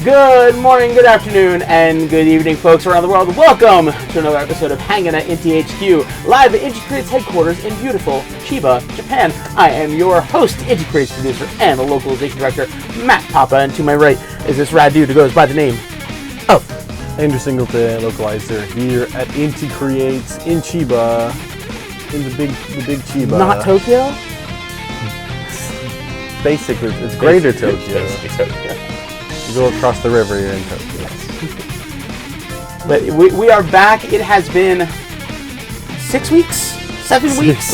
Good morning, good afternoon, and good evening, folks around the world. Welcome to another episode of Hangin at Inti HQ, live at Inti Creates headquarters in beautiful Chiba, Japan. I am your host, Inti Creates producer, and the localization director, Matt Papa, and to my right is this rad dude who goes by the name of Andrew Singleton, localizer, here at Inti Creates in Chiba, in the big Chiba. Not Tokyo? Basically, it's greater Tokyo. Basically Tokyo. You go across the river, you're in Tokyo. But we are back. It has been 6 weeks? 7 weeks?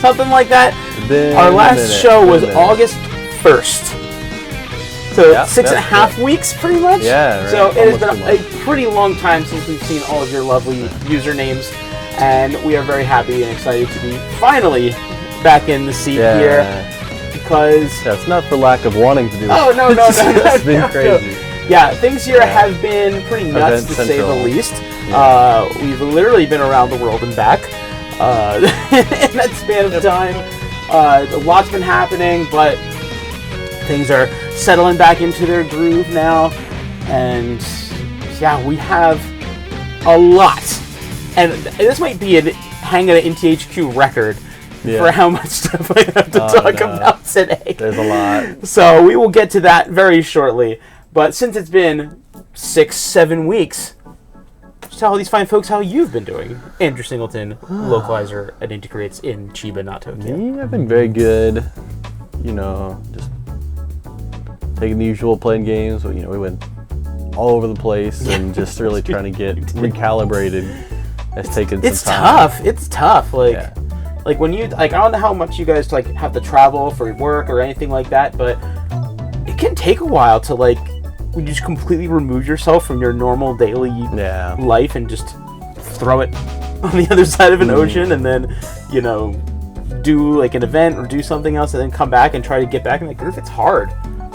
Something like that. Our last show was August 1st. So yeah, 6.5 weeks, pretty much. Yeah, right. So it has been a pretty long time since we've seen all of your lovely usernames, and we are very happy and excited to be finally back in the seat here. Because it's not for lack of wanting to do this. Oh, no. It's been crazy. Yeah, things here have been pretty nuts, to say the least. Yeah. We've literally been around the world and back in that span of time. A lot's been happening, but things are settling back into their groove now. And yeah, we have a lot. And this might be a Hangin at Inti HQ record. Yeah. For how much stuff I have to talk about today. There's a lot. So we will get to that very shortly. But since it's been 6-7 weeks, just tell all these fine folks how you've been doing. Andrew Singleton, localizer at Inti Creates in Chiba, not Tokyo. Yeah, I've been very good. You know, just taking the usual, playing games. But, we went all over the place and just really trying to get recalibrated. It's taken some time. It's tough. Like when you I don't know how much you guys have to travel for work or anything like that, but it can take a while to when you just completely remove yourself from your normal daily life and just throw it on the other side of an ocean and then do an event or do something else and then come back and try to get back in the groove. It's hard.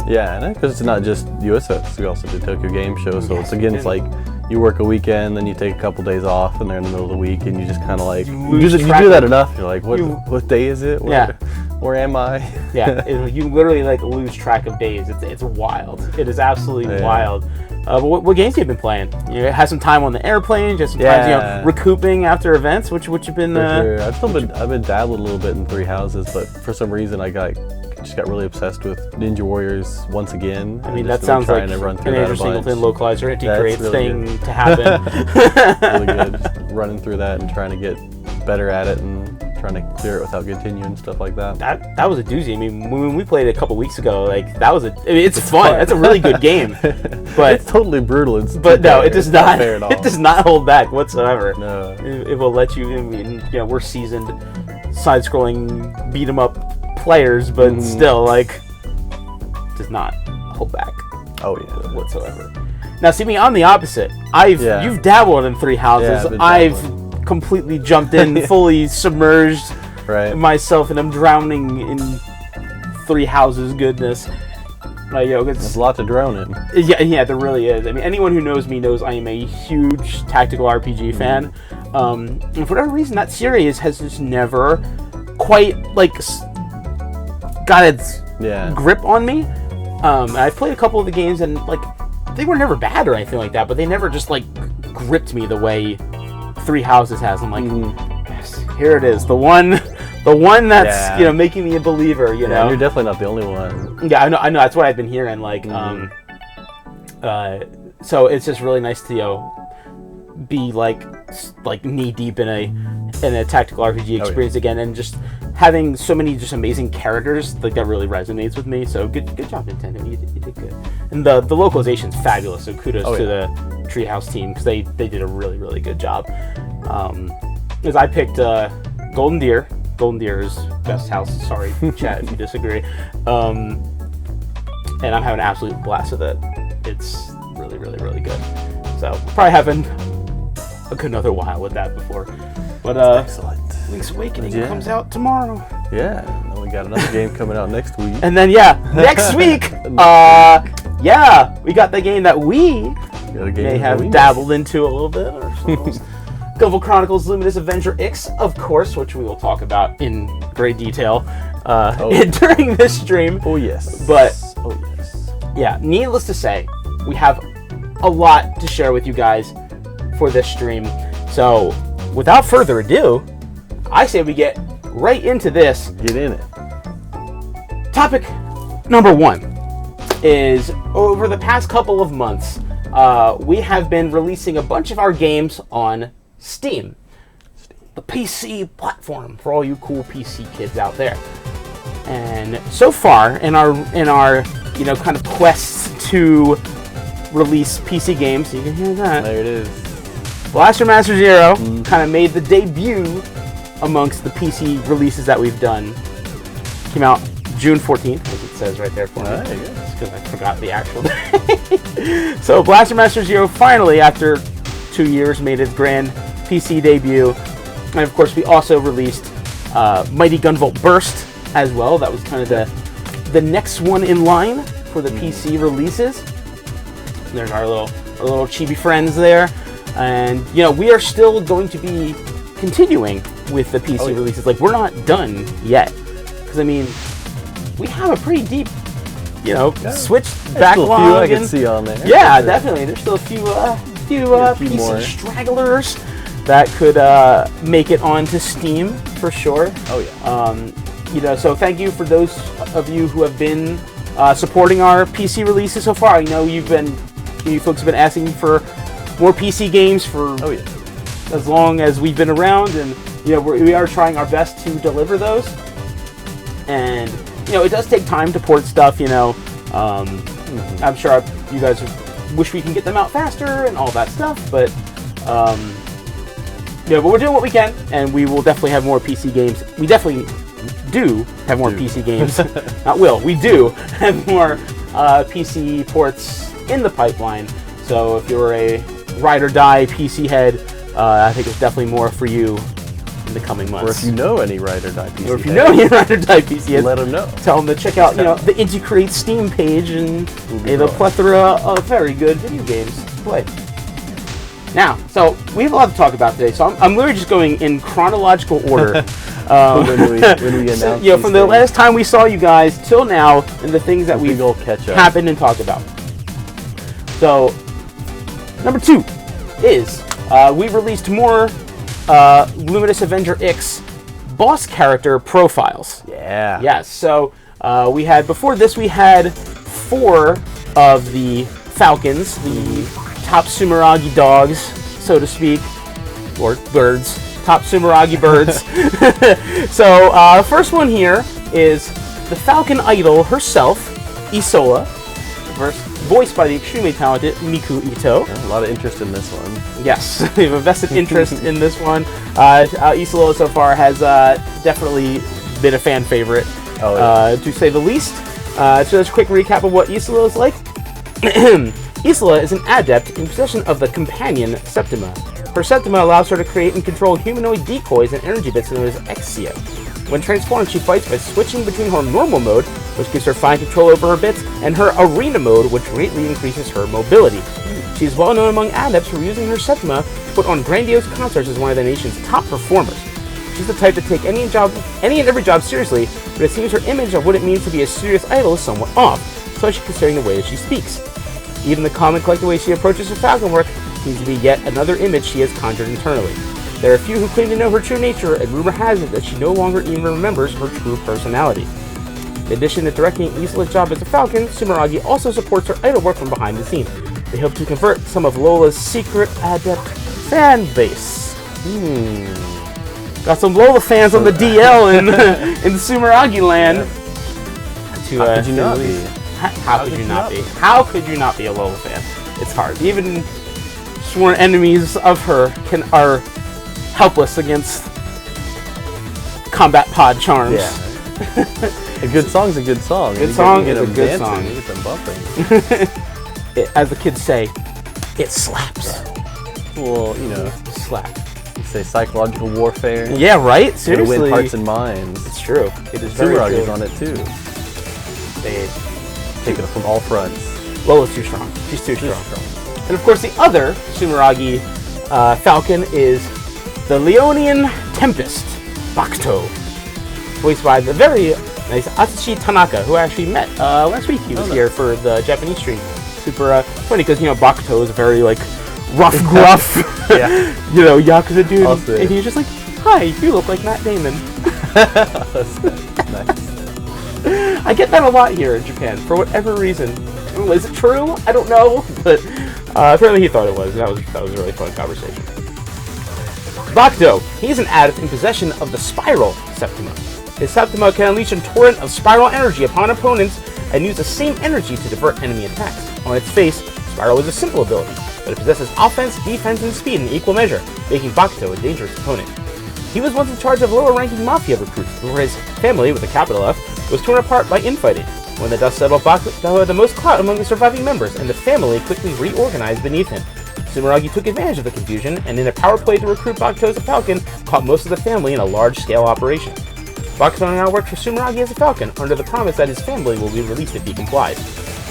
Yeah, and because it's not just USS, we also do Tokyo Game Show, so it's like you work a weekend, then you take a couple days off, and they're in the middle of the week, and you just kind of you do that enough. You're like, what day is it? Where am I? Yeah, you literally lose track of days. It's wild. It is absolutely wild. But what games have you been playing? You had some time on the airplane, just some time recouping after events. Which have been? Sure. I've been dabbling a little bit in Three Houses, but for some reason I just got really obsessed with Ninja Warriors once again. I mean, that sounds like an Andrew Singleton localizer Inti Creates thing to happen. Really good. Just running through that and trying to get better at it and trying to clear it without continuing and stuff like that. That was a doozy. I mean, when we played it a couple weeks ago, it's fun. That's a really good game. But it's totally brutal. It does not. It does not hold back whatsoever. No. It will let you. I mean, we're seasoned side-scrolling beat 'em up players, but still does not hold back. Whatsoever. Now see me, I'm the opposite. You've dabbled in Three Houses. I've completely jumped in, fully submerged myself, and I'm drowning in Three Houses goodness. There's a lot to drown in. Yeah, there really is. I mean, anyone who knows me knows I am a huge tactical RPG fan. And for whatever reason, that series has just never quite got its grip on me. I've played a couple of the games and they were never bad or anything like that, but they never just gripped me the way Three Houses has. I'm yes, here it is, the one that's making me a believer. You're definitely not the only one. Yeah, I know. That's what I've been hearing. So it's just really nice to be knee deep in a tactical RPG experience again, and just having so many just amazing characters that really resonates with me. So good job, Nintendo. You did good. And the localization's fabulous. So kudos to the Treehouse team, because they did a really, really good job. Because I picked Golden Deer. Golden Deer is best house. Sorry, chat if you disagree. And I'm having an absolute blast with it. It's really, really, really good. So probably having a good another while with that before. But excellent. Link's Awakening comes out tomorrow. Yeah, and then we got another game coming out next week. And then next week, we got the game that we may have dabbled into a little bit ourselves. Gunvolt Chronicles, Luminous Avenger X, of course, which we will talk about in great detail during this stream. Oh yes. But yeah, needless to say, we have a lot to share with you guys for this stream. So, without further ado, I say we get right into this. Get in it. Topic number 1 is, over the past couple of months, we have been releasing a bunch of our games on Steam. The PC platform for all you cool PC kids out there. And so far, in our kind of quests to release PC games, you can hear that. There it is. Blaster Master Zero kind of made the debut amongst the PC releases that we've done. Came out June 14th, as it says right there for me. There you go. Because I forgot the actual day. So Blaster Master Zero finally, after 2 years, made its grand PC debut. And of course, we also released Mighty Gunvolt Burst as well. That was kind of the next one in line for the PC releases. There's our little chibi friends there. And, we are still going to be continuing with the PC releases. Like, we're not done yet. Because, we have a pretty deep, Switch backlog. Still a few I can see on there. Yeah, sure. Definitely. There's still a few PC more stragglers that could make it onto Steam for sure. Oh yeah. So thank you for those of you who have been supporting our PC releases so far. I know you folks have been asking for more PC games for as long as we've been around, and we are trying our best to deliver those. And it does take time to port stuff. I'm sure you guys wish we can get them out faster and all that stuff, but but we're doing what we can, and we will definitely have more PC games. We definitely do have more PC games. We do have more PC ports in the pipeline. So if you're a ride or die PC head, I think it's definitely more for you in the coming months. Or if you know any ride or die PC heads. Or if you know any ride or die PC heads, let them know. Tell them to check out the Inti Creates Steam page, and they have a plethora of very good video games to play. Now, so we have a lot to talk about today, so I'm literally just going in chronological order. When we announced from the last time we saw you guys till now, and the things that we've happened and talked about. So, number 2 is we released more Luminous Avenger X boss character profiles. Yeah. Yes. So we had 4 of the Falcons, the top Sumeragi dogs, so to speak, or birds, top Sumeragi birds. So first one here is the Falcon Idol herself, Isola, voiced by the extremely talented Miku Ito. A lot of interest in this one. Yes, we have a vested interest in this one. Isola so far has definitely been a fan favorite, to say the least. So just a quick recap of what Isola is like. Isola is an adept in possession of the companion Septima. Her Septima allows her to create and control humanoid decoys and energy bits known as Exia. When transformed, she fights by switching between her normal mode, which gives her fine control over her bits, and her arena mode, which greatly increases her mobility. She is well known among adepts for using her Septima to put on grandiose concerts as one of the nation's top performers. She's the type to take any and every job seriously, but it seems her image of what it means to be a serious idol is somewhat off, especially considering the way that she speaks. Even the calm and collected way she approaches her Falcon work seems to be yet another image she has conjured internally. There are a few who claim to know her true nature, and rumor has it that she no longer even remembers her true personality. In addition to directing Isola's job as a Falcon, Sumeragi also supports her idol work from behind the scenes. They hope to convert some of Lola's secret adept fan base. Got some Lola fans on the DL in Sumeragi land. How could you not be? How could you not be? How could you not be a Lola fan? It's hard. Even sworn enemies of her are helpless against combat pod charms. Yeah. A good song's a good song. Good song is a good song. You get them bumping. As the kids say, it slaps. Well, slap. You say psychological warfare. Yeah, right? Seriously. To win hearts and minds. It's true. It is very true. Sumeragi's on it too. They take it from all fronts. Lola's too strong. She's too strong. And of course, the other Sumeragi Falcon is the Leonian Tempest, Bakuto, voiced by the very nice Atsushi Tanaka, who I actually met last week. He was here for the Japanese stream. super funny because Bakuto is a very like rough, gruff, Yakuza dude, and he's just like, "Hi, you look like Matt Damon." Nice. I get that a lot here in Japan for whatever reason. Is it true? I don't know, but apparently he thought it was. That was a really fun conversation. Bakuto, he is an adept in possession of the Spiral Septima. His Septima can unleash a torrent of spiral energy upon opponents and use the same energy to divert enemy attacks. On its face, Spiral is a simple ability, but it possesses offense, defense, and speed in equal measure, making Bakuto a dangerous opponent. He was once in charge of lower-ranking Mafia recruits, before his family, with a capital F, was torn apart by infighting. When the dust settled, Bakuto had the most clout among the surviving members, and the family quickly reorganized beneath him. Sumeragi took advantage of the confusion, and in a power play to recruit Bakuto as a Falcon, caught most of the family in a large-scale operation. Bakuto now works for Sumeragi as a Falcon, under the promise that his family will be released if he complies.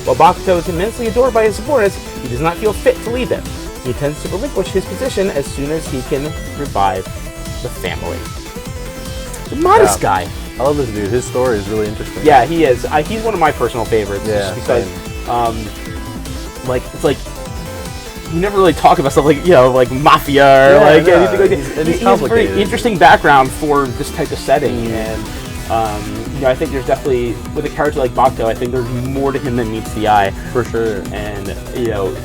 While Bakuto is immensely adored by his subordinates, he does not feel fit to lead them. He intends to relinquish his position as soon as he can revive the family. The modest guy. I love this dude. His story is really interesting. Yeah, he is. He's one of my personal favorites. Yeah, just because, it's like you never really talk about stuff like like mafia or anything like that. He has a very interesting background for this type of setting, and I think there's definitely with a character like Bakuto, I think there's more to him than meets the eye for sure. And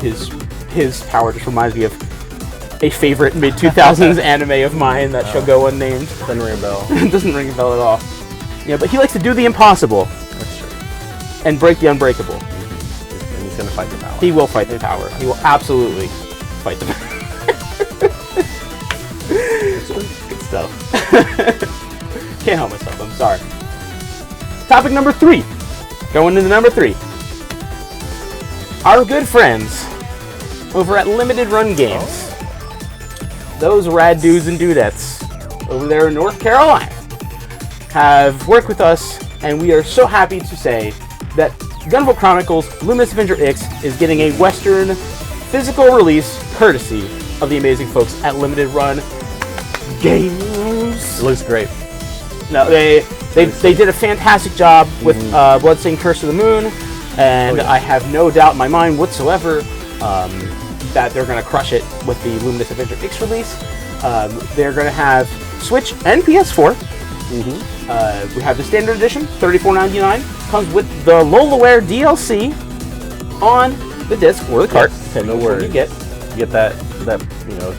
his power just reminds me of a favorite mid-2000s anime of mine that shall go unnamed. Doesn't ring a bell. Doesn't ring a bell at all. Yeah, but he likes to do the impossible. That's true. And break the unbreakable. And he's going to fight the power. He will fight the power. He will absolutely fight the power. Good stuff. Can't help myself, I'm sorry. Topic number 3. Going into number 3. Our good friends over at Limited Run Games. Those rad dudes and dudettes over there in North Carolina have worked with us, and we are so happy to say that Gunvolt Chronicles Luminous Avenger X is getting a Western physical release courtesy of the amazing folks at Limited Run Games. It looks great. No, they did a fantastic job with Bloodstained Curse of the Moon, and I have no doubt in my mind whatsoever that they're going to crush it with the Luminous Avenger X release. They're going to have Switch and PS4. We have the Standard Edition, $34.99. Comes with the Lolaware DLC on the disc or the cart. No worries. You get that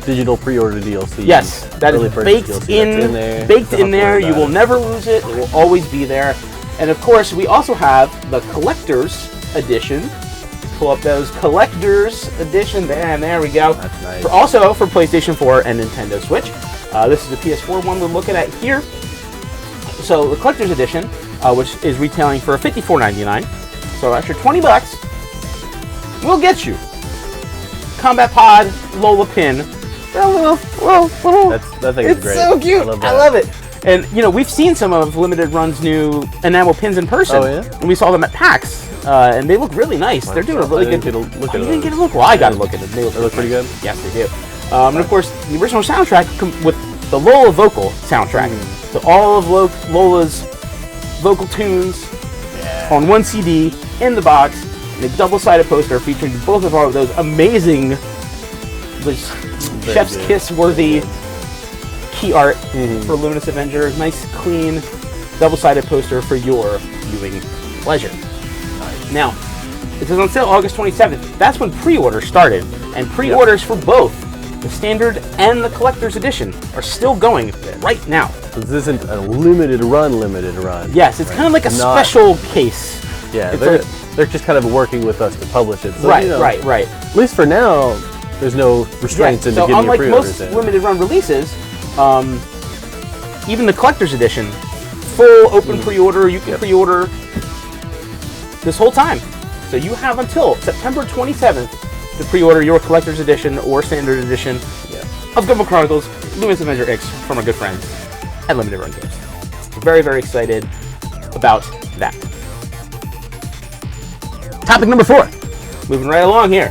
digital pre-order DLC. Yes, that is baked in there. You will never lose it. It will always be there. And of course, we also have the Collector's Edition. Pull up those Collector's Edition, and there we go. That's nice. Also for PlayStation 4 and Nintendo Switch. This is the PS4 one we're looking at here. So the Collector's Edition, which is retailing for $54.99, so extra $20, will get you Combat Pod Lola pin. That thing is great. It's so cute. I love it. And we've seen some of Limited Run's new enamel pins in person. Oh yeah. And we saw them at PAX, and they look really nice. They're doing a really good. You didn't get a look. Well, I got to look at them. They look pretty good. Yes, they do. And of course, the original soundtrack with the Lola vocal soundtrack. So all of Lola's vocal tunes on one CD in the box, and a double-sided poster featuring both of those amazing, chef's kiss-worthy key art for Luminous Avenger. Nice, clean, double-sided poster for your viewing pleasure. Nice. Now, it is on sale August 27th. That's when pre-orders started, and pre-orders for both the Standard and the Collector's Edition are still going right now. So this isn't a limited run. Yes, it's kind of like a special case. Yeah, they're just kind of working with us to publish it. So, right. At least for now, there's no restraints into getting your pre-orders in. Unlike most limited run releases, even the Collector's Edition, full open pre-order, you can pre-order this whole time. So you have until September 27th to pre-order your Collector's Edition or Standard Edition of Gunvolt Chronicles Luminous Avenger X from our good friends at Limited Run Games. Very, very excited about that. Topic number 4. Moving right along here.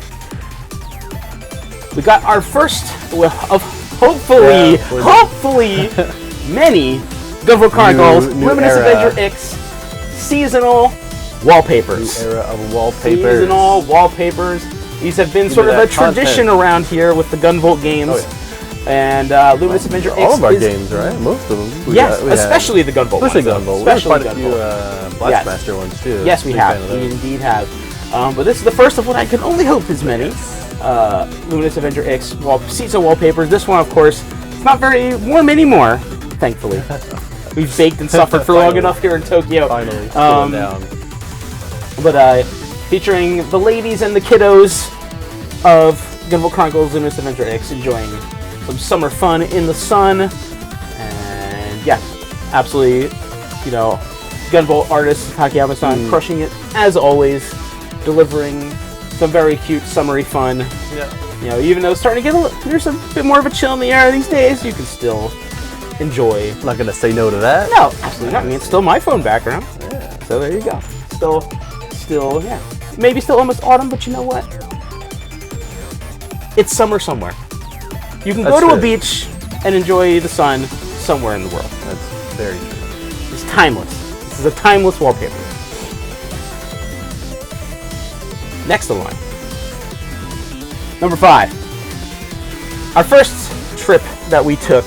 We got our first of hopefully many Gunvolt Chronicles Luminous Avenger X seasonal Wallpapers. The era of Wallpapers. Seasonal Wallpapers. These have been sort of a tradition around here with the Gunvolt games. Oh, yeah. And Luminous Avenger X all of our games, right? Most of them. Yes, especially the Gunvolt ones. Especially Gunvolt. Especially we have quite a few Blastmaster ones, too. Yes, we have. We indeed have. But this is the first of what I can only hope is many. Luminous Avenger X seasonal wallpapers. This one, of course, it's not very warm anymore, thankfully. We've baked and suffered for long enough here in Tokyo. Finally, cooling down. But featuring the ladies and the kiddos of Gunvolt Chronicles Luminous Avenger X enjoying some summer fun in the sun. And yeah, absolutely, Gunvolt artist Takayama-san crushing it as always, delivering some very cute summery fun. Yeah. Even though it's starting to get there's a bit more of a chill in the air these days, you can still enjoy. I'm not gonna say no to that. No, absolutely not. I mean, it's still my phone background. Yeah. So there you go. Still, yeah. Maybe still almost autumn, but you know what? It's summer somewhere. You can go to a beach and enjoy the sun somewhere in the world. That's very true. It's timeless. This is a timeless wallpaper. Next in line. Number 5. Our first trip that we took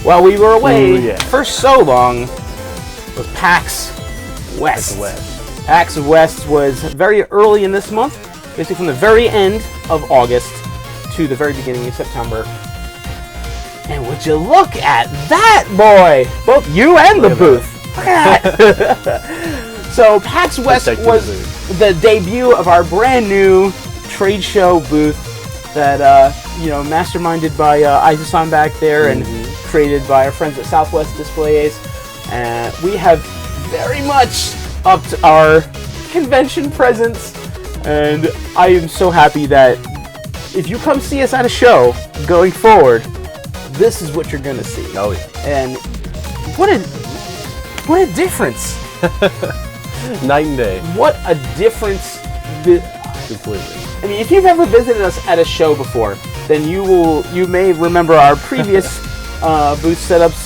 while we were away for so long was PAX West. PAX West was very early in this month, basically from the very end of August to the very beginning of September. And would you look at that, boy! Both you and the booth. Look at that. So PAX West was the debut of our brand new trade show booth that masterminded by Aizu-san back there and created by our friends at Southwest Displays. And we have very much upped our convention presence, and I am so happy that if you come see us at a show going forward, this is what you're gonna see. Oh yeah. And what a difference. Night and day. What a difference. Completely. I mean, if you've ever visited us at a show before, then you may remember our previous booth setups,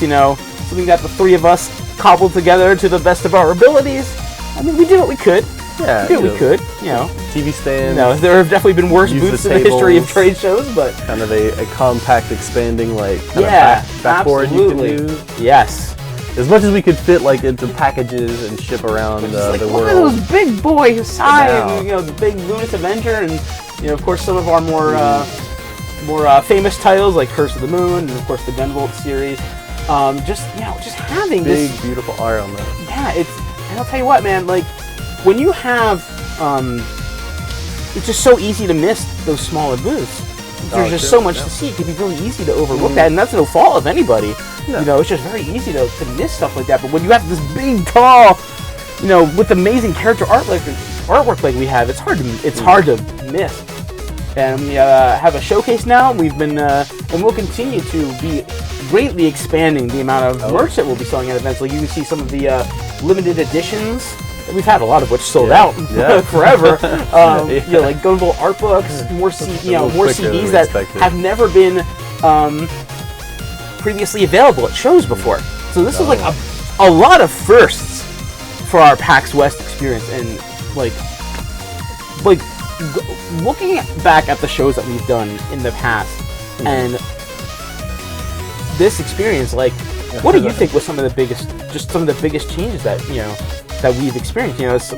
something that the three of us cobbled together to the best of our abilities. I mean, we did what we could. Yeah, we did what we could, TV stands. There have definitely been worse booths in the history of trade shows, but kind of a compact, expanding, backboard absolutely. You can use. Yes. As much as we could fit into packages and ship around the world. Look at those big boy size, the big Luminous Avenger, and of course some of our more famous titles like Curse of the Moon, and of course the Gunvolt series. Just having big, this beautiful art on that. Yeah, and I'll tell you what, man, when you have, it's just so easy to miss those smaller booths. There's just so much to see. It can be really easy to overlook that, and that's no fault of anybody. No. It's just very easy to miss stuff like that. But when you have this big, tall, with amazing character artwork like we have, it's hard to miss. And we have a showcase now. We've been and we'll continue to be greatly expanding the amount of merch that we'll be selling at events. Like you can see some of the limited editions. We've had a lot of which sold out forever. Like Gunvolt art books, more CDs that have never been previously available at shows before. So this is a lot of firsts for our PAX West experience, and looking back at the shows that we've done in the past and this experience, what do you think was some of the biggest changes that that we've experienced?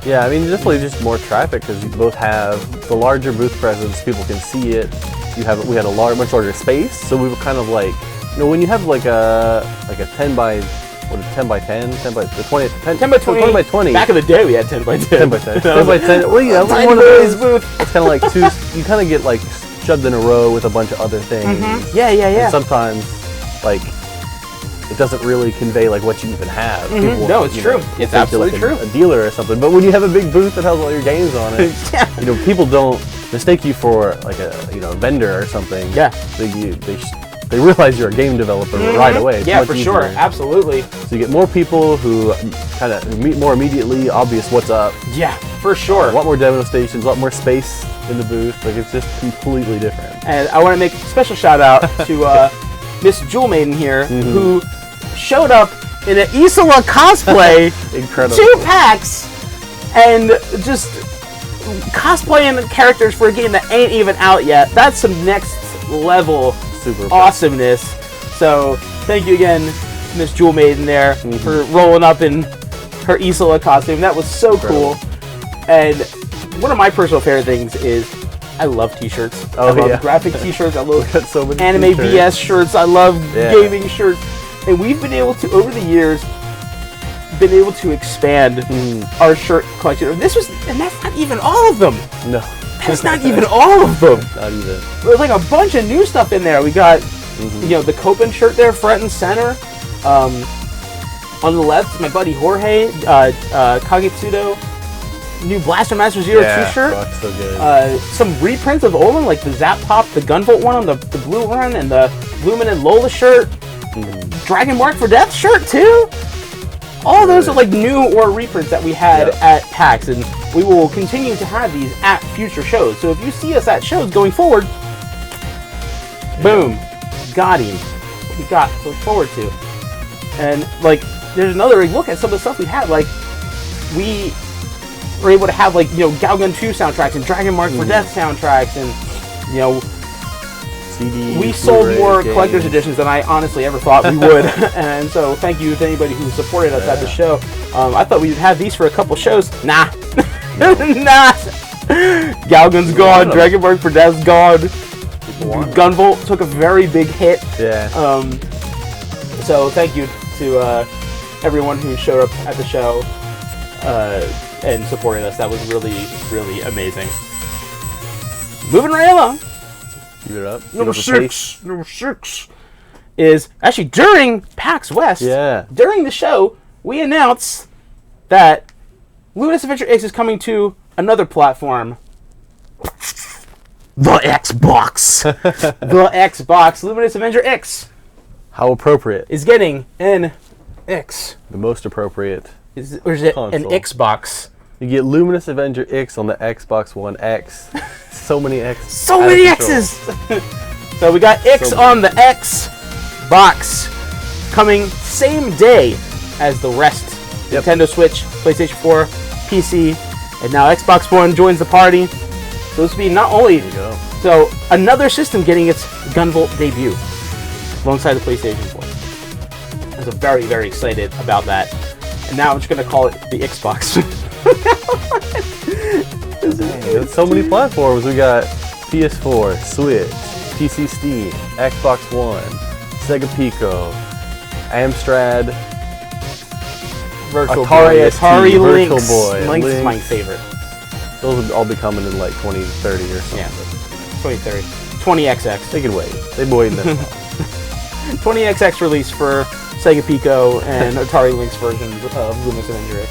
Yeah, I mean, definitely just more traffic because you both have the larger booth presence. People can see it. We had a much larger space, so we were kind of when you have a 10 by 10, 10 by 20, 10 by 20. 20 by 20. Back in the day, we had 10 by 10. 10 by 10. 10 by 10. Well, yeah, one of those booths. It's kind of two. You kind of get shoved in a row with a bunch of other things. Yeah. And sometimes, it doesn't really convey what you even have. People, no, it's true. It's absolutely true. A dealer or something. But when you have a big booth that has all your games on it, people don't mistake you for a vendor or something. Yeah. They realize you're a game developer right away. It's for sure. Absolutely. So you get more people who kind of meet more immediately, obvious what's up. Yeah, for sure. A lot more demo stations, a lot more space in the booth. It's just completely different. And I want to make a special shout out to Miss Jewel Maiden here, who showed up in an Isola cosplay Incredible. 2 PAX and just cosplaying characters for a game that ain't even out yet. That's some next level Super awesomeness. So thank you again, Miss Jewel Maiden there, for rolling up in her Isola costume. That was so cool. And one of my personal favorite things is I love t-shirts. I love graphic t-shirts. I love so many anime t-shirts. BS shirts. I love gaming shirts. And we've been able to, over the years, expand our shirt collection. And that's not even all of them. No. That's not even all of them. Not even. There's like a bunch of new stuff in there. We got, the Copen shirt there, front and center. On the left, my buddy Jorge, Kagetsudo, new Blaster Master Zero 2 shirt. Fuck, so good. Some reprints of old one, like the Zap Pop, the Gunvolt one on the blue one, and the Luminous Lola shirt. Dragon Mark for Death shirt too. All of those are like new or reprints that we had at PAX, and we will continue to have these at future shows. So if you see us at shows going forward, boom, got him. What we got to look forward to. And like, there's another look at some of the stuff we had. Like, we were able to have like, Galgun 2 soundtracks and Dragon Mark for Death soundtracks, and CD, we sold more collector's editions than I honestly ever thought we would. And so thank you to anybody who supported us at the show. I thought we'd have these for a couple shows. Nah. Nah. Galgun's gone. Dragon Mark for Death's gone. Gunvolt took a very big hit. Yeah. So thank you to everyone who showed up at the show and supported us. That was really, really amazing. Moving right along. Give it up. Number 6 is actually during PAX West. Yeah. During the show, we announced that Luminous Avenger X is coming to another platform. The Xbox. The Xbox. Luminous Avenger X. How appropriate. Is getting an X. The most appropriate. Or is it console. an Xbox? You get Luminous Avenger X on the Xbox One X. So many X's. So many X's! So we got X on the Xbox coming same day as the rest. Nintendo Switch, PlayStation 4, PC, and now Xbox One joins the party. So this will be not only... There you go. So another system getting its Gunvolt debut alongside the PlayStation 4. I was very, very excited about that. And now I'm just going to call it the Xbox. There's so many platforms. We got PS4, Switch, PC Steam, Xbox One, Sega Pico, Amstrad, Virtual Atari Boy, ST, Atari Virtual Lynx. Boy, Lynx is my favorite. Those would all be coming in like 2030 or something. Yeah, 2030. 20XX. They could wait. They've waited this long. 20XX release for Sega Pico and Atari Lynx versions of Luminous Avenger X.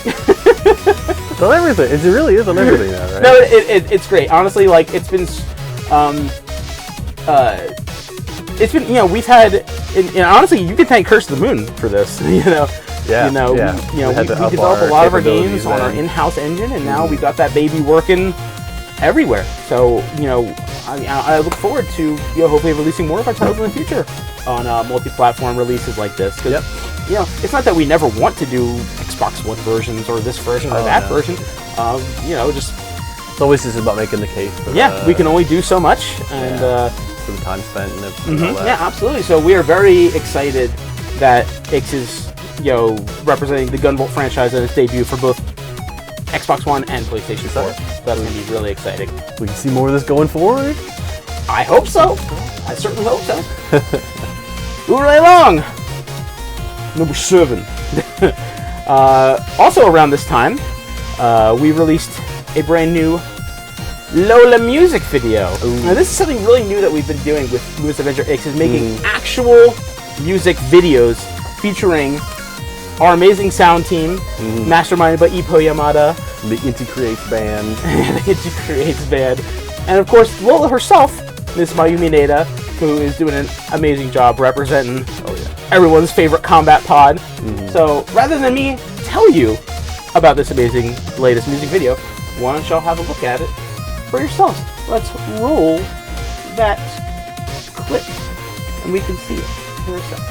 It's on everything. It really is on everything now, right? No, it's great. Honestly, like it's been, we've had, and honestly, you can thank Curse of the Moon for this. We develop a lot of our games on our in-house engine, and now we got that baby working everywhere. So I look forward to hopefully releasing more of our titles in the future on multi-platform releases like this. Because it's not that we never want to do Xbox One versions or this version or that version. It's always just about making the case. For we can only do so much, and for the time spent and all that. Yeah, absolutely. So we are very excited that X is representing the Gunvolt franchise at its debut for both Xbox One and PlayStation 4. So that's going to be really exciting. We can see more of this going forward? I hope so. I certainly hope so. Moving right along. Number 7. Also around this time, we released a brand new Lola music video. Now this is something really new that we've been doing with Luminous Avenger X, is making actual music videos featuring our amazing sound team, masterminded by Ippo Yamada. The Inti Creates band. The Inti Creates band. And of course, Lola herself, Miss Mayumi Neda, who is doing an amazing job representing everyone's favorite combat pod. So rather than me tell you about this amazing latest music video, why don't y'all have a look at it for yourselves? Let's roll that clip and we can see it for ourselves.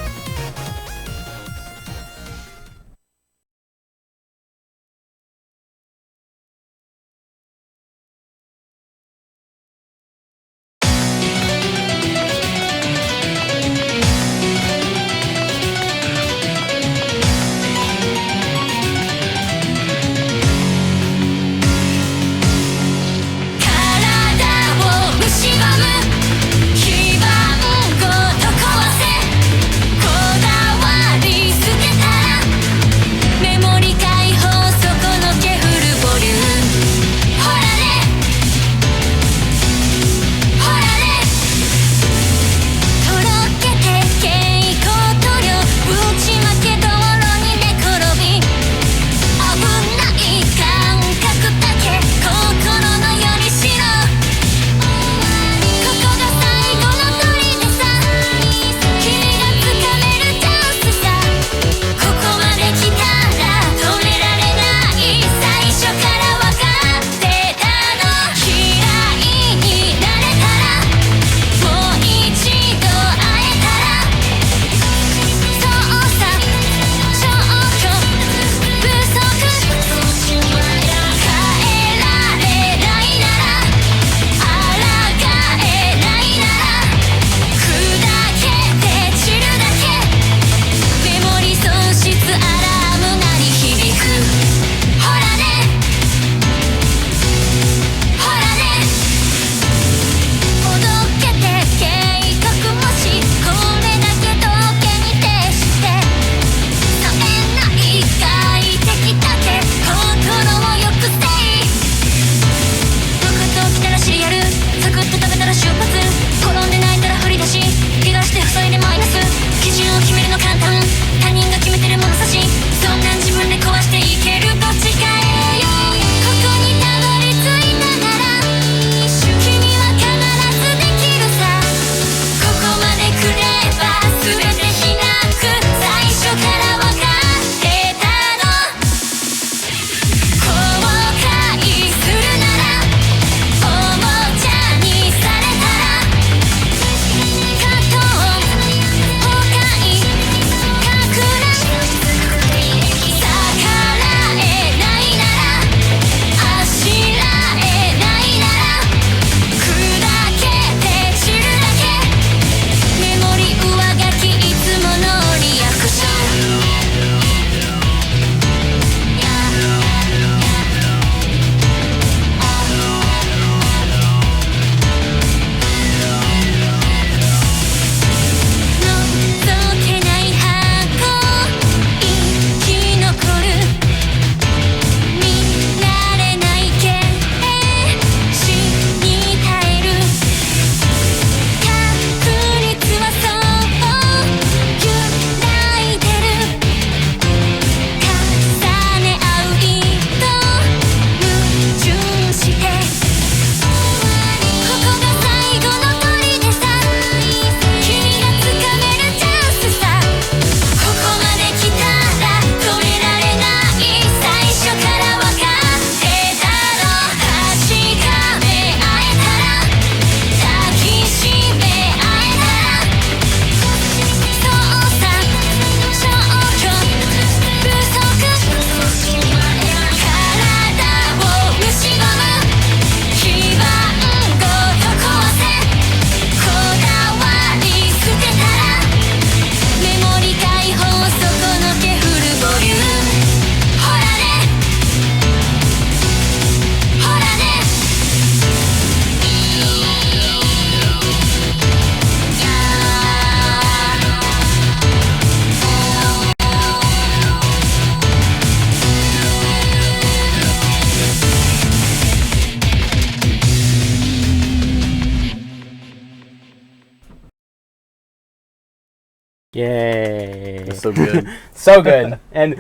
Yay. It's so good. So good. And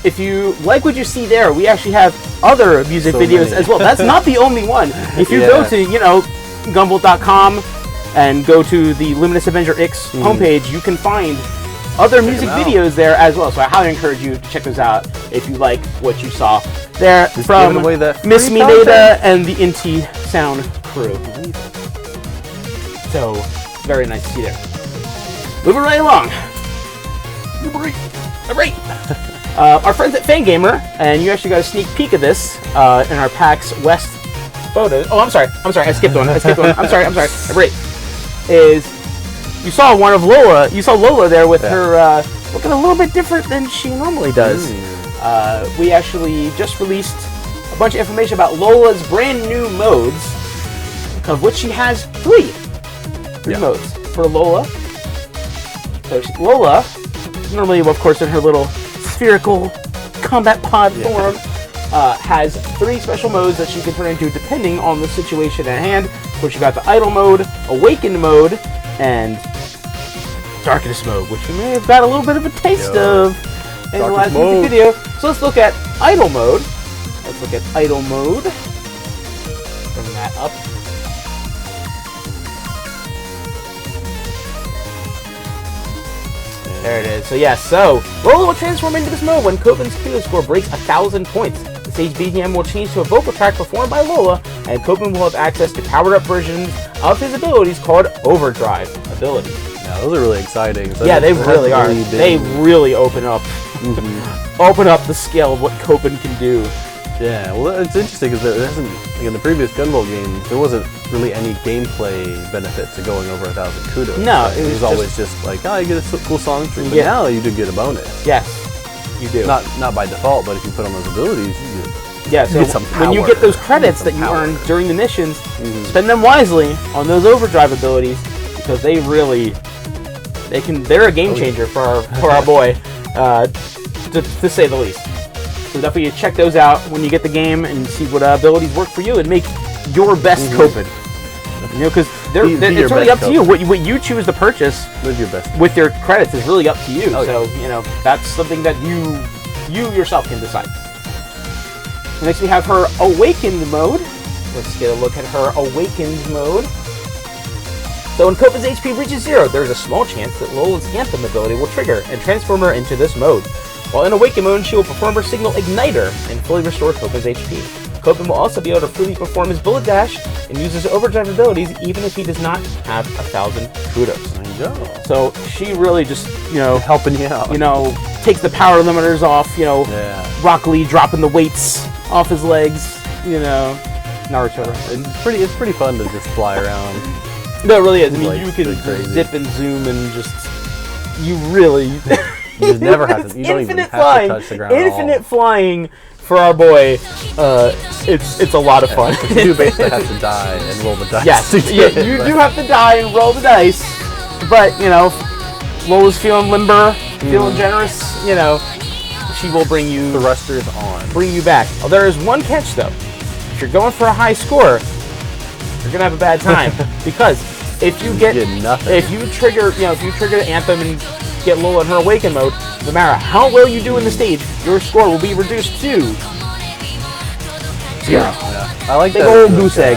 if you like what you see there, we actually have other music videos as well. That's not the only one. If you go to, Gunvolt.com and go to the Luminous Avenger X homepage, you can find other music videos there as well. So I highly encourage you to check those out if you like what you saw there from Miss Mineta and the Inti Sound crew. So, very nice to see there. Moving right along. Our friends at Fangamer, and you actually got a sneak peek of this in our PAX West photos. Oh, I'm sorry, I skipped one. I'm sorry. Right. You saw one of Lola. You saw Lola there with her looking a little bit different than she normally does. We actually just released a bunch of information about Lola's brand new modes, of which she has three modes for Lola. So Lola, normally, of course, in her little spherical combat pod form, has three special modes that she can turn into depending on the situation at hand. Of course, you got the Idle mode, Awakened mode, and Darkness mode, which we may have got a little bit of a taste of in the last video. So let's look at Idle mode. Bring that up. There it is. So Lola will transform into this mode when Copen's Kudo score breaks 1,000 points. The stage BGM will change to a vocal track performed by Lola, and Copen will have access to powered-up versions of his abilities called Overdrive abilities. Yeah, those are really exciing. So they really are. They really open up the scale of what Copen can do. Yeah, well, it's interesting because there hasn't, like in the previous Gunvolt game, there wasn't really any gameplay benefit to going over 1,000 kudos. No, right? It was always just like, you get a cool song stream, but now you do get a bonus. Yes, you do. Not by default, but if you put on those abilities, you get some power. When you get those credits that you earn during the missions, spend them wisely on those overdrive abilities, because they're a game changer for our boy, to say the least. So definitely check those out when you get the game and see what abilities work for you and make your best Copen. Because it's really up to you. What you choose to purchase with your credits is really up to you. That's something that you yourself can decide. Next we have her Awakened mode. Let's get a look at her Awakened mode. So when Copen's HP reaches 0, there's a small chance that Lola's Anthem ability will trigger and transform her into this mode. While in Awakened mode, she will perform her signal Igniter and fully restore Copen's HP. Copen will also be able to freely perform his Bullet Dash and use his overdrive abilities even if he does not have 1,000 kudos. There you go. So she really just, helping you out. Takes the power limiters off, Rock Lee dropping the weights off his legs, Naruto. It's pretty fun to just fly around. No, it really is. I mean, you can zip and zoom and you just never have to. You don't even have to touch the ground at all. Infinite flying for our boy. It's a lot of fun. You do basically have to die and roll the dice. Yes, you do have to die and roll the dice. But Lola's feeling limber, feeling generous. She will bring you thrusters on, bring you back. Oh, there is one catch though. If you're going for a high score, you're gonna have a bad time because if you trigger the Anthem and get Lola in her Awakened mode, no matter how well you do in the stage, your score will be reduced to 0. I like that. Big old goose egg.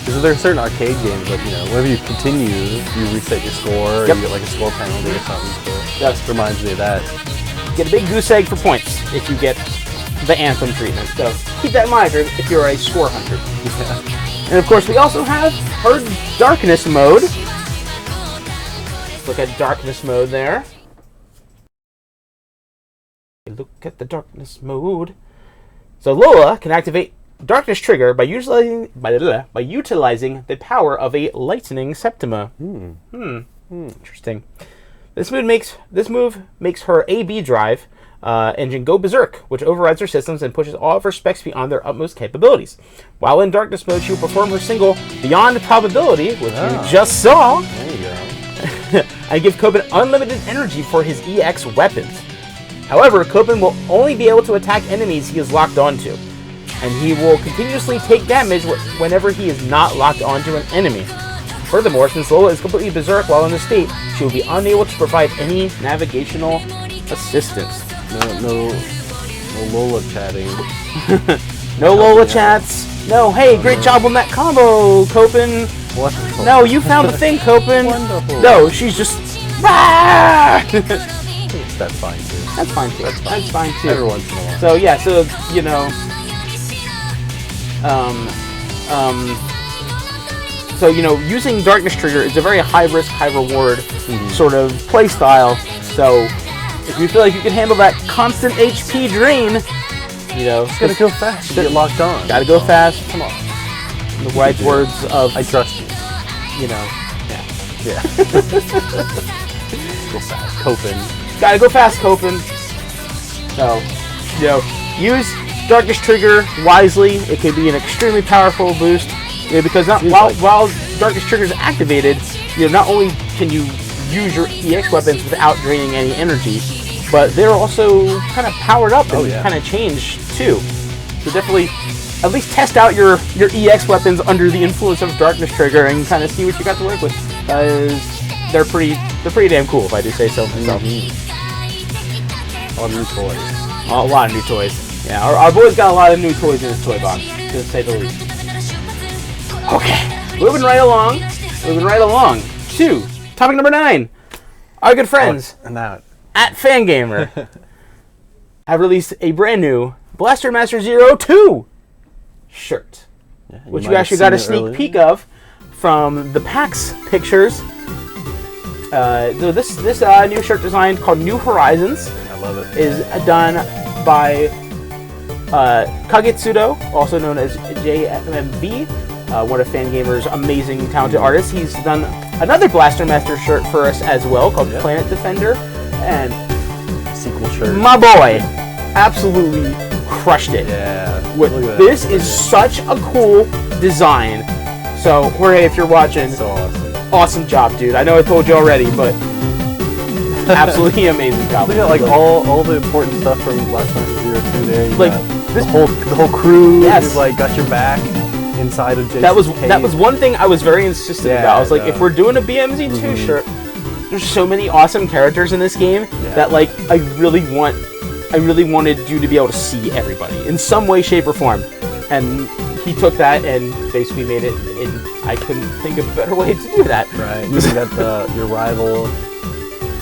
Because there are certain arcade games that, whenever you continue, you reset your score, or you get like a score penalty or something. So that reminds me of that. Get a big goose egg for points if you get the Anthem treatment. So keep that in mind if you're a score hunter. And of course, we also have her Darkness mode. Look at Darkness mode there. Look at the Darkness mode. So Lola can activate Darkness Trigger by utilizing the power of a Lightning Septima. Interesting. This move makes her AB drive engine go berserk, which overrides her systems and pushes all of her specs beyond their utmost capabilities. While in Darkness mode, she will perform her single Beyond Probability, which you just saw. There you go. And give Copen unlimited energy for his EX weapons. However, Copen will only be able to attack enemies he is locked onto, and he will continuously take damage whenever he is not locked onto an enemy. Furthermore, since Lola is completely berserk while in this state, she will be unable to provide any navigational assistance. No Lola chatting. No Lola chats. No, hey, great job on that combo, Copen. Wonderful. No, you found the thing, Copen. Wonderful. No, she's just... Ah! That's fine, too. That's fine, too. That's fine, too. Every once in a while. So, yeah, so, you know... So, you know, using Darkness Trigger is a very high-risk, high-reward sort of play style. So, if you feel like you can handle that constant HP drain, you know... Just gotta go fast to get locked on. Gotta go fast. Come on. In the wise words of... I trust you. You know, Yeah. Go fast, Copen. Gotta go fast, Copen. So, you know, use Darkness Trigger wisely. It can be an extremely powerful boost. You know, because while Darkness Trigger is activated, you know, not only can you use your EX weapons without draining any energy, but they're also kind of powered up and kind of changed too. So definitely, at least test out your EX weapons under the influence of Darkness Trigger and kind of see what you got to work with. They're pretty damn cool, if I do say so myself. All new toys. A lot of new toys. Yeah, our boy's got a lot of new toys in his toy box, to say the least. Okay, moving right along to topic number 9. Our good friends at Fangamer have released a brand new Blaster Master Zero 2 shirt, which you actually got a sneak peek of from the PAX pictures. So this new shirt design called New Horizons, I love it, is done by Kagetsudo, also known as JMB, one of Fangamer's amazing, talented artists. He's done another Blaster Master shirt for us as well, called Planet Defender, and sequel shirt. My boy absolutely crushed it. Yeah. This is such a cool design. So, Jorge, if you're watching, so awesome job, dude. I know I told you already, but absolutely amazing job. Look at like all the important stuff from Blaster Master Zero 2 there. You like the whole crew. Yes. Is like got your back inside of Jason's that was one thing I was very insistent about. I was like, if we're doing a BMZ2 shirt, there's so many awesome characters in this game that like I really wanted you to be able to see everybody in some way, shape, or form. And he took that and basically made it, and I couldn't think of a better way to do that. Right. You got your rival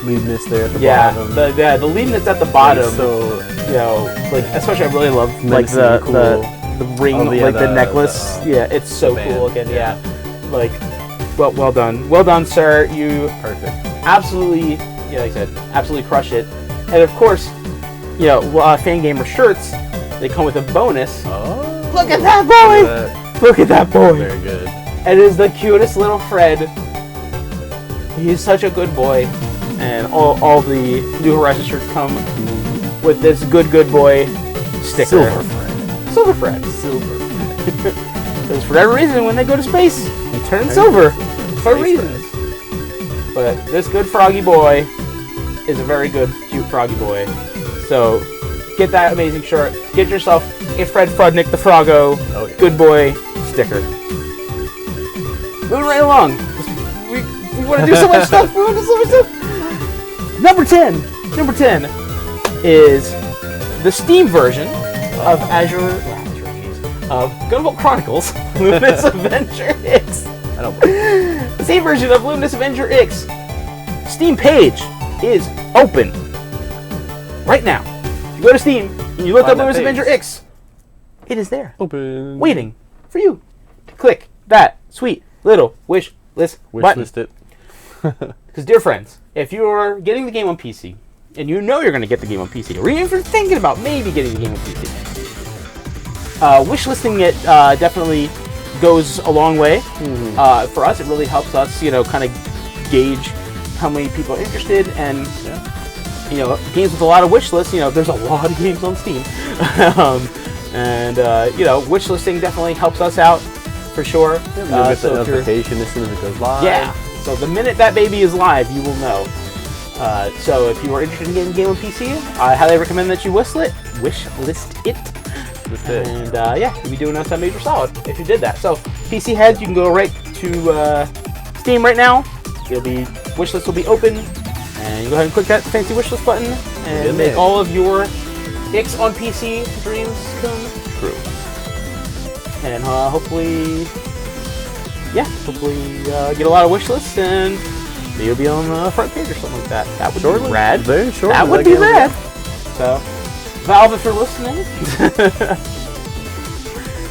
Luminous there at the bottom. Yeah, the Luminous at the bottom. So, you know, like especially I really love like the ring, like the necklace. It's so cool looking. Yeah. Like, well done, sir. You absolutely, like I said, absolutely crush it. And of course, you know, Fangamer shirts, they come with a bonus. Oh. Look at that boy! Look at that boy! Very good. It is the cutest little Fred. He's such a good boy. And all the New Horizons shirts come with this good boy sticker. Silver Fred. Because for whatever reason, when they go to space, he turns silver. For reasons. But this good froggy boy is a very good, cute froggy boy. So, get that amazing shirt. Get yourself a Fred Frudnick the Froggo good boy sticker. Moving right along. We want to do so much stuff. Number 10 is the Steam version of Gunvolt Chronicles, Luminous Avenger X. The Steam version of Luminous Avenger X Steam page is open right now. If you go to Steam and you look up Luminous Avenger X, it is there, open, waiting for you to click that sweet little wish list button. Wishlist it. Because, dear friends, if you're getting the game on PC, and you know you're going to get the game on PC, or even if you're thinking about maybe getting the game on PC, wishlisting it definitely goes a long way. For us, it really helps us, you know, kind of gauge how many people are interested, and you know, games with a lot of wish lists, you know, there's a lot of games on Steam. You know, wish listing definitely helps us out, for sure. You'll get the notification as soon as it goes live. Yeah, so the minute that baby is live, you will know. So if you are interested in getting the game on PC, I highly recommend that you wish list it. And you'll be doing us a major solid if you did that. So PC heads, you can go right to Steam right now. Wishlist will be open, and you go ahead and click that fancy wishlist button and make all of your X on PC dreams come true. And hopefully get a lot of wishlists, and maybe you'll be on the front page or something like that. That would be rad. Very short. That would be rad. So, Valve, if you're listening.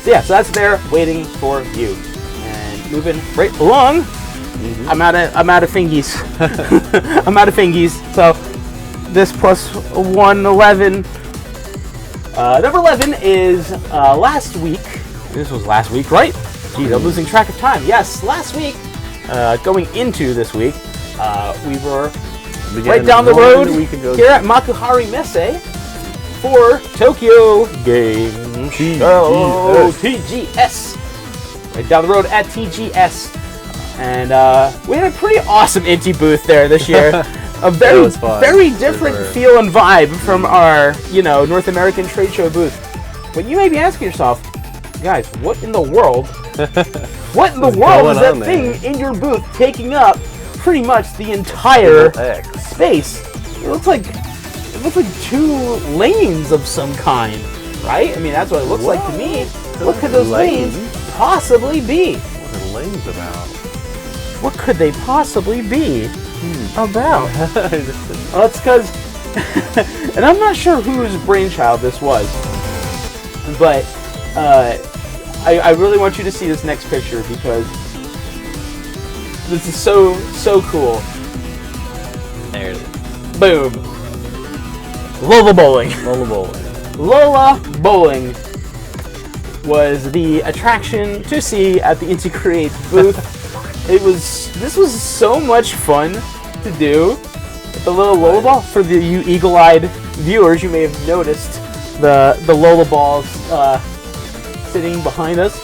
So that's there waiting for you. And moving right along. I'm out of fingies. I'm out of fingies. So this plus 111. Number 11 is last week. This was last week, right? Geez, I'm losing track of time. Yes, last week. Going into this week, we were right down the road here at Makuhari Messe for Tokyo Game Show TGS. Right down the road at TGS. And we had a pretty awesome Inti booth there this year. A very different feel and vibe from our, North American trade show booth. But you may be asking yourself, guys, what in the world? What in the world is that thing in your booth taking up pretty much the entire space? It looks like two lanes of some kind, right? I mean, that's what it looks like to me. What could those lanes possibly be? What are lanes about? What could they possibly be about? Well, it's because, and I'm not sure whose brainchild this was, but I really want you to see this next picture because this is so cool. There it is. Boom. Lola Bowling. Lola Bowling. Lola Bowling was the attraction to see at the Inti Creates booth. This was so much fun to do. The little Lola ball, for you eagle-eyed viewers, you may have noticed the Lola balls sitting behind us.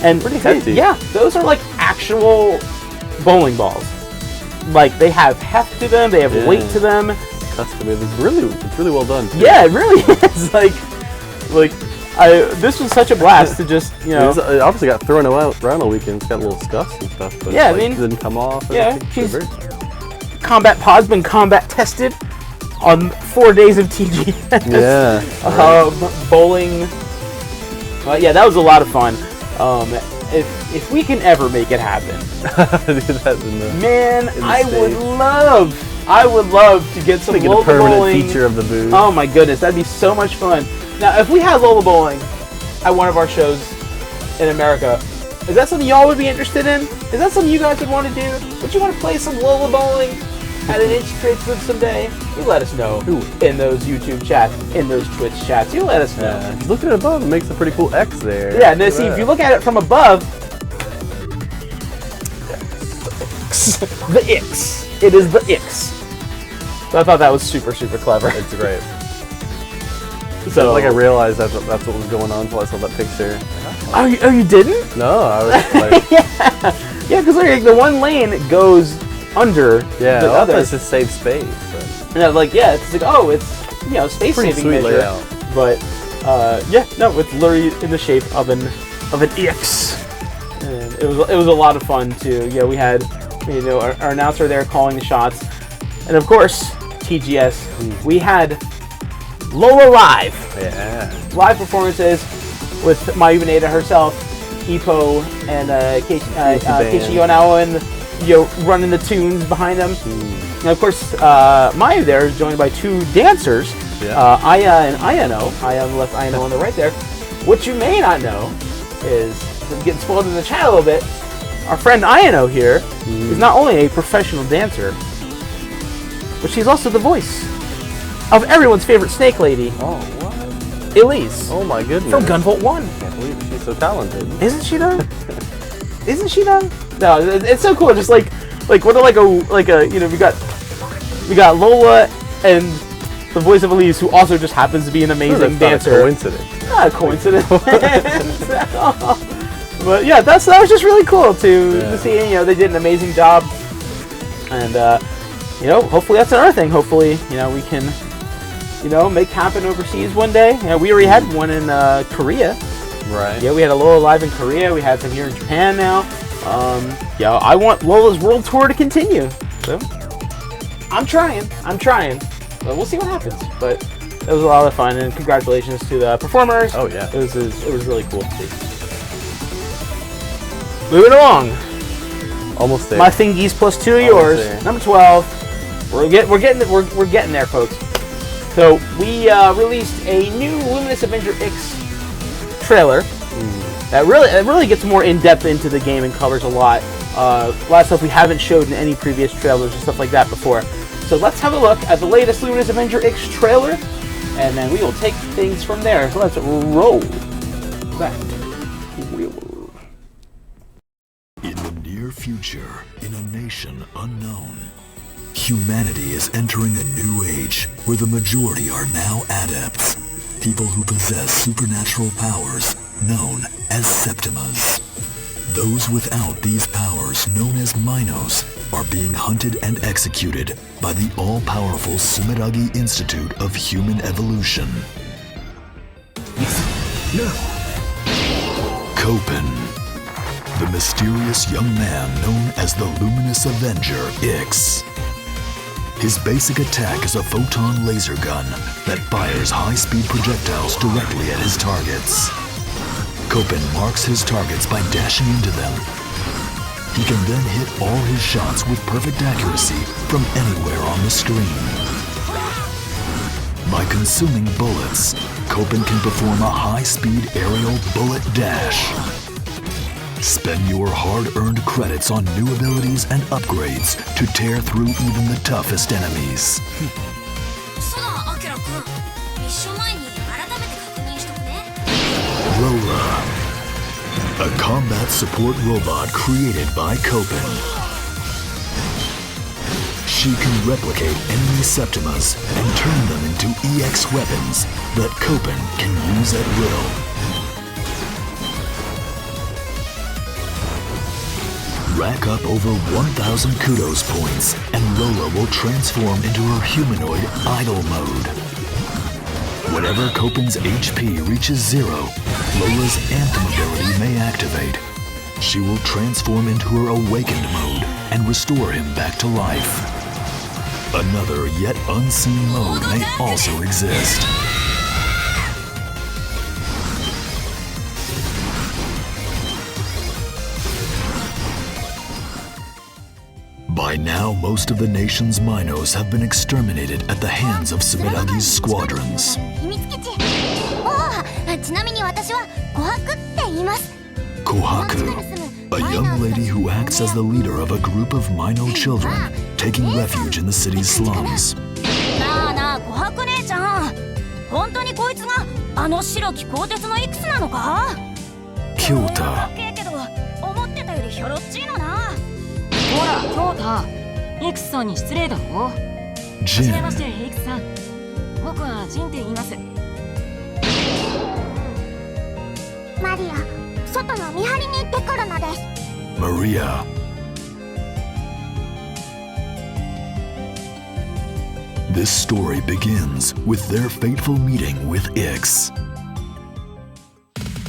And pretty hefty. Yeah, those are like actual bowling balls. Like they have heft to them, they have weight to them. Custom. It's really well done too. Yeah, it really is. This was such a blast to just, It obviously got thrown around all weekend. It's got little scuffs and stuff, but yeah, it didn't come off. Combat pod's been combat tested on 4 days of TGS. Yeah. Bowling. Yeah, that was a lot of fun. If we can ever make it happen, I would love to get some Lola Lola permanent bowling. Feature of the booth. Oh my goodness, that'd be so much fun. Now, if we had Lola bowling at one of our shows in America, is that something y'all would be interested in? Is that something you guys would want to do? Would you want to play some Lola bowling at an Inti Creates booth someday? You let us know in those YouTube chats, in those Twitch chats. You let us know. Yeah. Look at it above; it makes a pretty cool X there. Yeah, now see, if you look at it from above, the X. It is the X. So I thought that was super, super clever. It's great. So I realized that's what was going on until I saw that picture. Oh, you didn't? No, I was like... yeah, because like, the one lane goes under the other. It's just save space. But... And I was like, it's like, space saving measure. Layout. But it's literally in the shape of an X. And it was a lot of fun too. Yeah, we had our announcer there calling the shots, and of course TGS. We had Lola Live. Yeah. Live performances with Mayubaneda herself, Ippo, and Keiichi Yonawa, and running the tunes behind them. And of course, Mayu there is joined by two dancers, Aya and Ayano. Aya on the left, Ayano on the right there. What you may not know is, getting spoiled in the chat a little bit, our friend Ayano here is not only a professional dancer, but she's also the voice of everyone's favorite snake lady. Oh, what? Elise. Oh my goodness. From Gunvolt 1. I can't believe it. She's so talented. Isn't she though? Isn't she though? No, it's so cool. Just like we got Lola and the voice of Elise, who also just happens to be an amazing dancer. Not a coincidence. Not a coincidence. But yeah, that was just really cool to see. They did an amazing job, and hopefully that's another thing. Hopefully, we can, make happen overseas one day. We already had one in Korea. Right. Yeah, we had a Lola Live in Korea. We had some here in Japan now. Yeah, I want Lola's world tour to continue. So I'm trying. But we'll see what happens. But it was a lot of fun, and congratulations to the performers. Oh yeah, it was really cool to see. Moving along. Almost there. My thingies plus 2 of yours. There. Number 12. We're getting there, folks. So we released a new Luminous Avenger X trailer. That really gets more in depth into the game and covers a lot of stuff we haven't showed in any previous trailers and stuff like that before. So let's have a look at the latest Luminous Avenger X trailer, and then we will take things from there. So let's roll that wheel. In the near future, in a nation unknown, humanity is entering a new age where the majority are now adepts, people who possess supernatural powers known as Septimas. Those without these powers, known as Minos, are being hunted and executed by the all-powerful Sumeragi Institute of Human Evolution. Copen, the mysterious young man known as the Luminous Avenger X. His basic attack is a photon laser gun that fires high-speed projectiles directly at his targets. Copen marks his targets by dashing into them. He can then hit all his shots with perfect accuracy from anywhere on the screen. By consuming bullets, Copen can perform a high-speed aerial bullet dash. Spend your hard-earned credits on new abilities and upgrades to tear through even the toughest enemies. Lola, a combat support robot created by Copen. She can replicate enemy Septimas and turn them into EX weapons that Copen can use at will. Rack up over 1,000 kudos points, and Lola will transform into her humanoid idle mode. Whenever Copen's HP reaches 0, Lola's Anthem ability may activate. She will transform into her awakened mode and restore him back to life. Another yet unseen mode may also exist. By now, most of the nation's Minos have been exterminated at the hands of Sumeragi's squadrons. Kohaku, a young lady who acts as the leader of a group of Mino children taking refuge in the city's slums. Kyota, Jin, Maria. This story begins with their fateful meeting with Ix.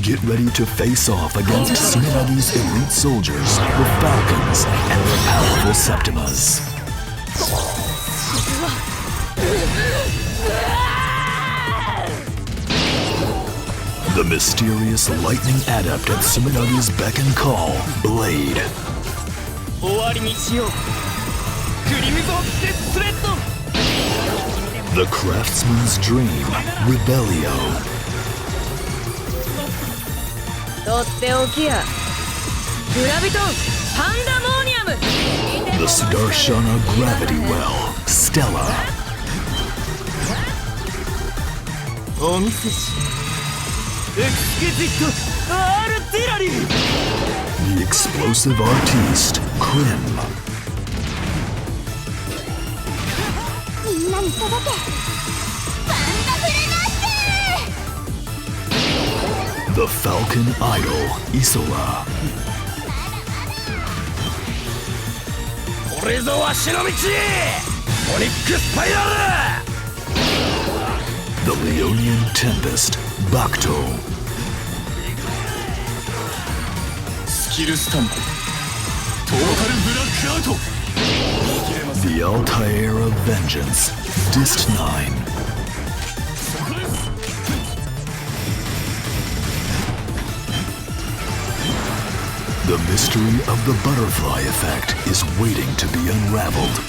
Get ready to face off against Sumeragi's elite soldiers, the Falcons, and their powerful Septimas. The mysterious lightning adept at Sumeragi's beck and call, Blade. The craftsman's dream, Rebellio. The Sudarshana Gravity Well, Stella. The explosive artiste, Krim. The Falcon Idol, Isola. The Leonian Tempest, Bakto. The Altair of Vengeance, Disc 9. The mystery of the butterfly effect is waiting to be unraveled.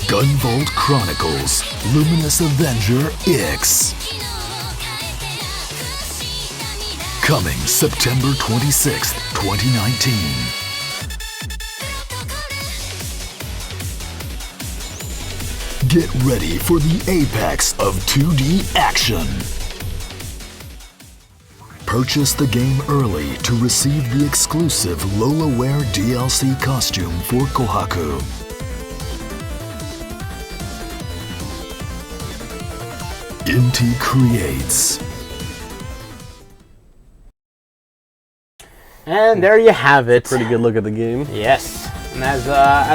Gunvolt Chronicles, Luminous Avenger X. Coming September 26th, 2019. Get ready for the apex of 2D action. Purchase the game early to receive the exclusive Lola Wear DLC costume for Kohaku. Inti Creates. And there you have it. Pretty good look at the game. Yes. And as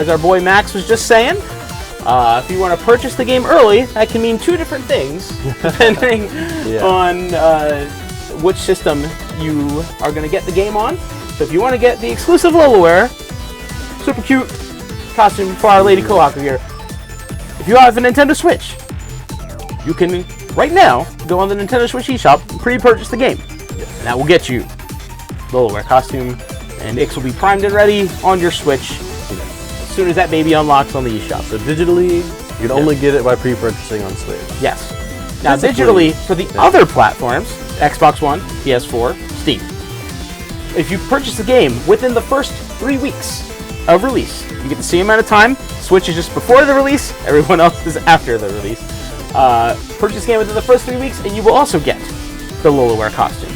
our boy Max was just saying, if you want to purchase the game early, that can mean two different things, depending on which system you are going to get the game on. So if you want to get the exclusive Lola Wear, super cute costume for our Lady Kohaku here, if you have a Nintendo Switch, you can, right now, go on the Nintendo Switch eShop and pre-purchase the game. And that will get you Lola Wear costume, and X will be primed and ready on your Switch as soon as that baby unlocks on the eShop. So digitally, you can only get it by pre-purchasing on Switch. Yes. Now digitally, for the other platforms, Xbox One, PS4, Steam, if you purchase the game within the first 3 weeks of release, you get the same amount of time. Switch is just before the release, everyone else is after the release. Purchase the game within the first 3 weeks, and you will also get the Lola Wear costume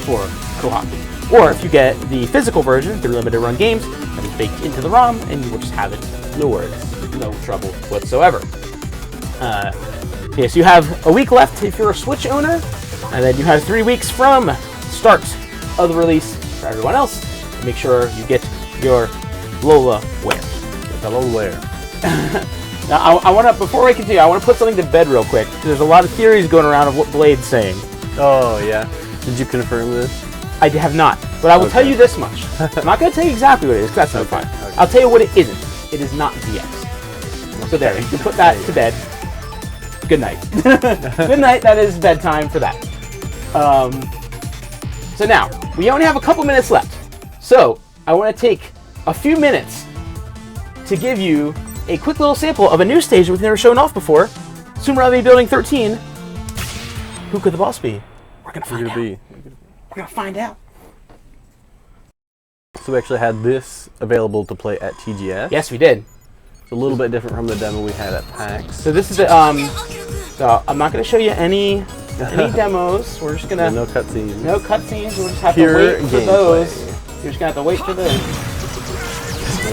for Kohaku. Or if you get the physical version through Limited Run Games, that is baked into the ROM, and you will just have it. No worries. No trouble whatsoever. So you have a week left if you're a Switch owner, and then you have 3 weeks from start of the release for everyone else to make sure you get your Lola Wear. Get the Lola Wear. Now, I want to, before I continue, I want to put something to bed real quick. There's a lot of theories going around of what Blade's saying. Oh, yeah. Did you confirm this? I have not, but I will tell you this much. I'm not going to tell you exactly what it is, because that's no fun. Okay. I'll tell you what it isn't. It is not DX. So there, you can put that to bed. Good night. Good night, that is bedtime for that. So now, we only have a couple minutes left. So, I want to take a few minutes to give you a quick little sample of a new stage that we've never shown off before. Sumarabi Building 13. Who could the boss be? We're going to find out. We're going to find out. So we actually had this available to play at TGS. Yes, we did. It's a little bit different from the demo we had at PAX. So this is the, so I'm not going to show you any demos. We're just going to... No cutscenes. No cutscenes. We'll just have to wait for those. You're just going to have to wait for those.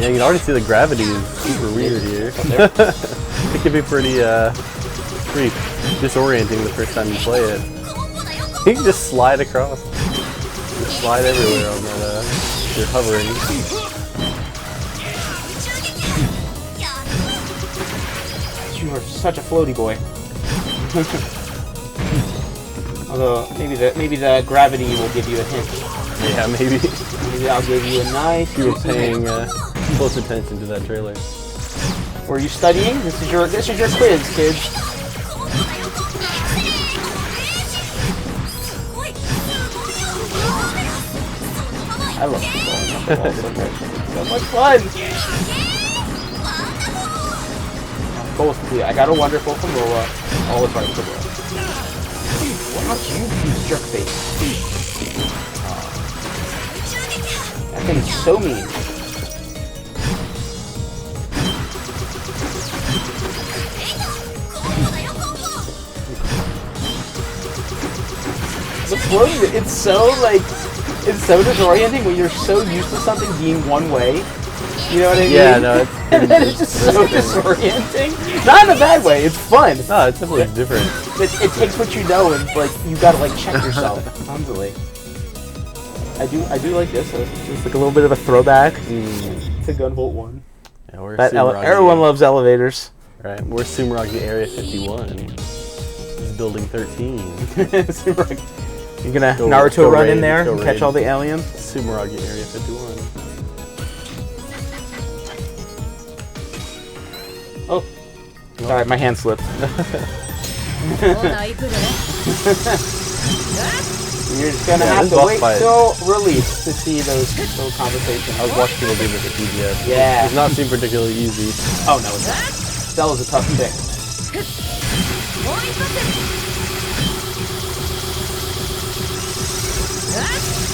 Yeah, you can already see the gravity is super weird here. It can be pretty disorienting the first time you play it. You can just slide across. Just slide everywhere on that, you're hovering. You are such a floaty boy. Although, maybe the gravity will give you a hint. Yeah, maybe. Maybe I'll give you a nice... You were paying close attention to that trailer. Were you studying? This is your quiz, kids. I love football so much. So much fun! Goal is complete. I got a wonderful from Lola. All the parts of Lola. Why don't you use jerkbait? That thing is so mean. The floating, it's so disorienting when you're so used to something being one way. You know what I mean? Yeah, no, and then it's just so disorienting. Not in a bad way, it's fun. No, it's definitely different. It takes what you know and you gotta check yourself constantly. I do like this. It's like a little bit of a throwback to Gunvolt 1. Yeah, everyone loves elevators. Right, we're Sumeragi Area 51. Building 13. You're gonna Naruto run in there and catch all the aliens? Sumeragi Area 51. Oh. Sorry, my hand slipped. You're just gonna have to wait till release to see those conversations. I was watching people do this at TGS. Yeah. It does not seem particularly easy. Oh no, it's not. Stella's a tough pick.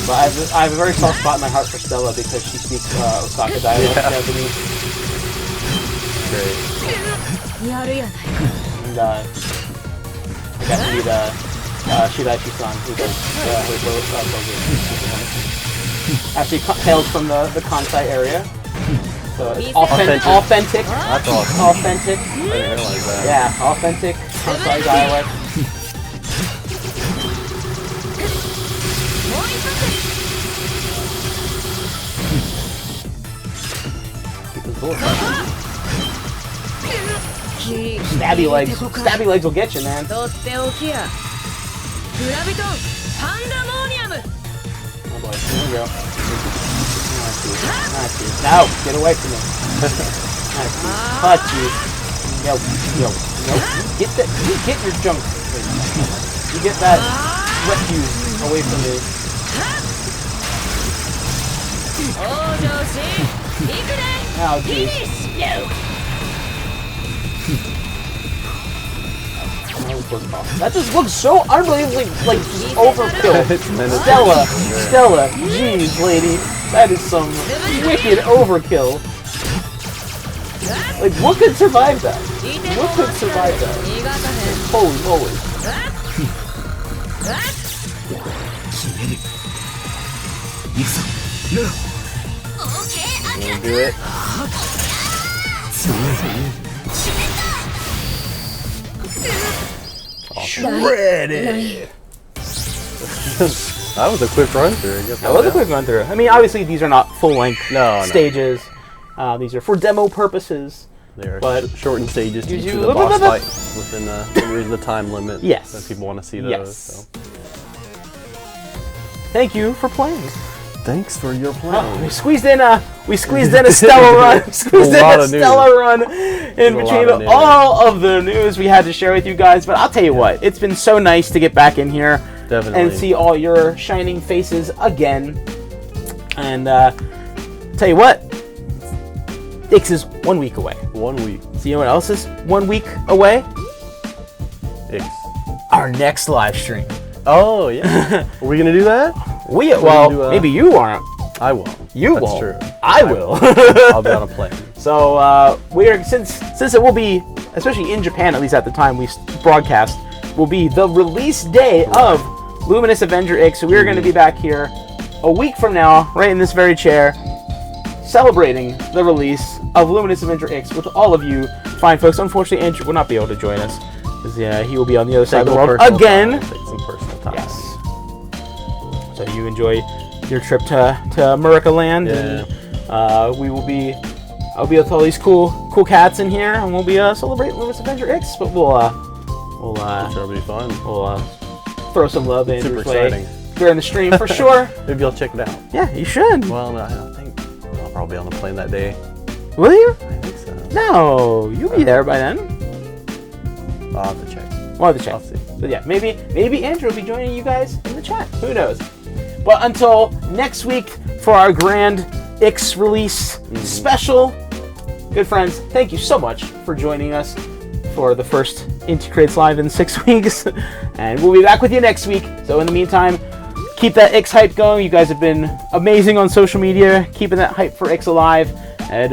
But I have a very soft spot in my heart for Stella because she speaks Osaka dialect Japanese. Great. And I got to meet Shiraishi-san, who does his Lola actually hails from the Kansai area. So it's authentic. That's awesome. Authentic. I didn't realize that. Yeah, authentic Kansai dialect. Stabby legs will get you, man. Oh boy, here we go. No, get away from me. Touch you. No. Get your junk. You get that refuse away from me. Oh, jeez. That just looks so unbelievably like overkill. Stella, jeez, lady, that is some wicked overkill. Like, what could survive that? What could survive that? Holy moly! You wanna do it? Shredded! That was a quick run through. That was a quick run through. I mean, obviously these are not full-length stages. These are for demo purposes. They are but shortened stages to the boss fight within the time limit. Yes. That people want to see those. Yes. So. Thank you for playing. Thanks for your play. Oh, we squeezed in a Stella run. In between all of the news we had to share with you guys. But I'll tell you what, it's been so nice to get back in here and see all your shining faces again. And tell you what, Ix is 1 week away. 1 week. So you know what else is 1 week away? Ix. Our next live stream. Oh yeah. Are we gonna do that? Maybe you aren't. I won't. You That's won't. True. I will. I'll be on a plane. So since it will be, especially in Japan, at least at the time we broadcast, will be the release day of Luminous Avenger Ix. So we're going to be back here a week from now, right in this very chair, celebrating the release of Luminous Avenger Ix with all of you fine folks. Unfortunately, Andrew will not be able to join us because he will be on the other side of the world again. Take some personal time. Yes. So you enjoy your trip to America Land, and I'll be with all these cool cats in here, and we'll be celebrating Luminous Avenger Ix. But we'll sure be fun. We'll throw some love in Super exciting during the stream for sure. Maybe I'll check it out. Yeah, you should. Well, no, I don't think I'll probably be on the plane that day. Will you? I think so. No, you'll be there by then. I'll have to check. We'll have to check. I'll see. But yeah, maybe Andrew will be joining you guys in the chat. Who knows? But until next week for our grand Ix release special, good friends, thank you so much for joining us for the first Inti Creates Live in 6 weeks. And we'll be back with you next week. So in the meantime, keep that Ix hype going. You guys have been amazing on social media, keeping that hype for Ix alive. And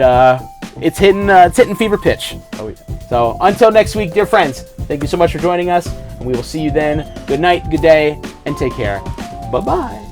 it's hitting fever pitch. Oh yeah. So until next week, dear friends, thank you so much for joining us. And we will see you then. Good night, good day, and take care. Bye-bye.